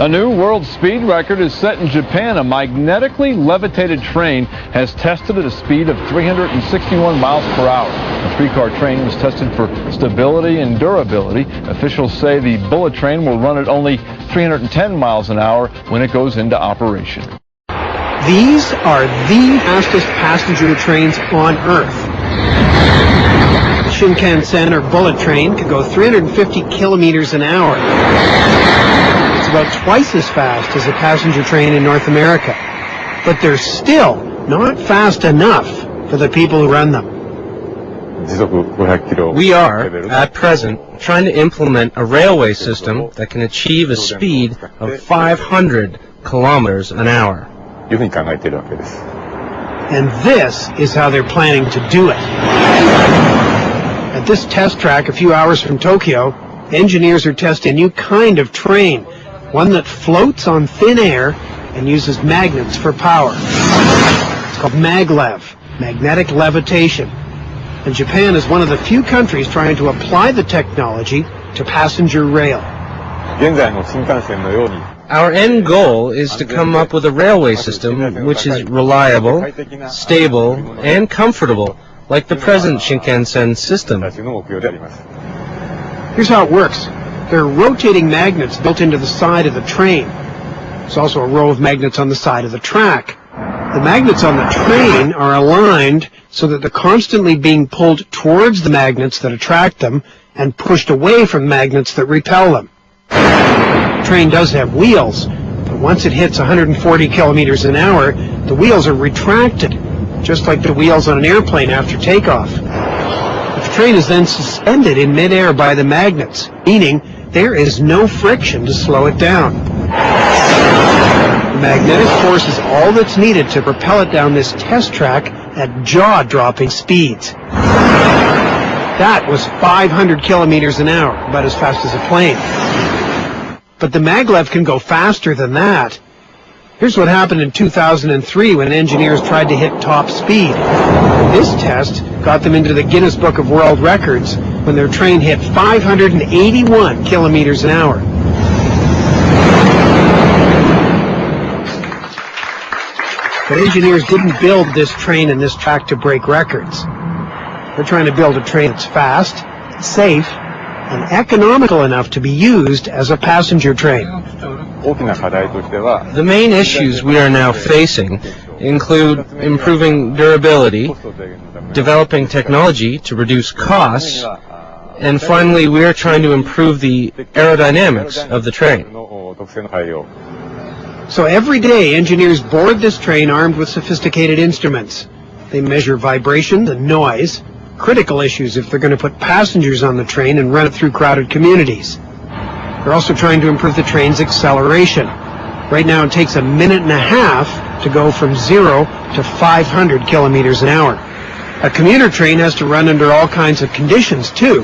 A new world speed record is set in Japan. A magnetically levitated train has tested at a speed of 361 miles per hour. The three-car train was tested for stability and durability. Officials say the bullet train will run at only 310 miles an hour when it goes into operation. These are the fastest passenger trains on Earth. The Shinkansen, or bullet train, could go 350 kilometers an hour. It's about twice as fast as a passenger train in North America. But they're still not fast enough for the people who run them. We are, at present, trying to implement a railway system that can achieve a speed of 500 kilometers an hour. And this is how they're planning to do it. At this test track a few hours from Tokyo, engineers are testing a new kind of train, one that floats on thin air and uses magnets for power. It's called Maglev, magnetic levitation. And Japan is one of the few countries trying to apply the technology to passenger rail. Our end goal is to come up with a railway system which is reliable, stable, and comfortable, like the present Shinkansen system. Here's how it works. There are rotating magnets built into the side of the train. There's also a row of magnets on the side of the track. The magnets on the train are aligned so that they're constantly being pulled towards the magnets that attract them and pushed away from magnets that repel them. The train does have wheels, but once it hits 140 kilometers an hour, the wheels are retracted, just like the wheels on an airplane after takeoff. The train is then suspended in midair by the magnets, meaning there is no friction to slow it down. The magnetic force is all that's needed to propel it down this test track at jaw-dropping speeds. That was 500 kilometers an hour, about as fast as a plane. But the Maglev can go faster than that. Here's what happened in 2003 when engineers tried to hit top speed. This test got them into the Guinness Book of World Records when their train hit 581 kilometers an hour. But engineers didn't build this train and this track to break records. They're trying to build a train that's fast, safe, and economical enough to be used as a passenger train. The main issues we are now facing include improving durability, developing technology to reduce costs, and finally we are trying to improve the aerodynamics of the train. So every day engineers board this train armed with sophisticated instruments. They measure vibration and noise, critical issues if they're going to put passengers on the train and run it through crowded communities. They're also trying to improve the train's acceleration. Right now it takes a minute and a half to go from 0 to 500 kilometers an hour. A commuter train has to run under all kinds of conditions too.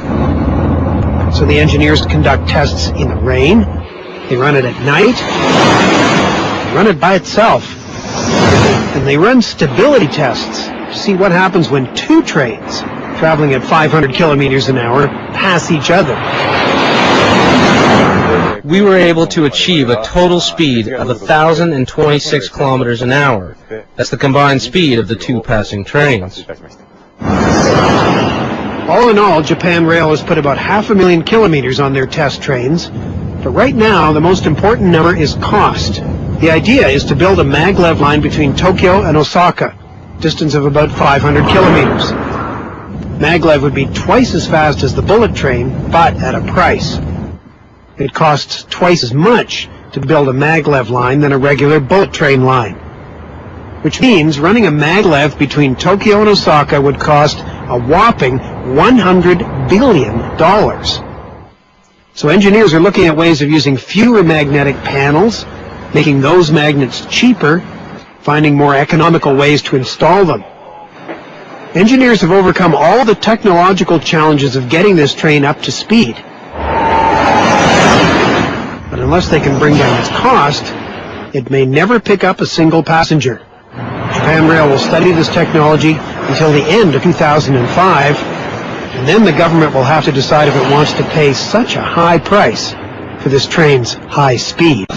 So the engineers conduct tests in the rain, they run it at night, they run it by itself, and they run stability tests to see what happens when two trains traveling at 500 kilometers an hour pass each other. We were able to achieve a total speed of 1,026 kilometers an hour. That's the combined speed of the two passing trains. All in all, Japan Rail has put about 500,000 kilometers on their test trains. But right now, the most important number is cost. The idea is to build a maglev line between Tokyo and Osaka, distance of about 500 kilometers. Maglev would be twice as fast as the bullet train, but at a price. It costs twice as much to build a maglev line than a regular bullet train line. Which means running a maglev between Tokyo and Osaka would cost a whopping $100 billion. So engineers are looking at ways of using fewer magnetic panels, making those magnets cheaper, finding more economical ways to install them. Engineers have overcome all the technological challenges of getting this train up to speed. But unless they can bring down its cost, it may never pick up a single passenger. Japan Rail will study this technology until the end of 2005, and then the government will have to decide if it wants to pay such a high price for this train's high speed.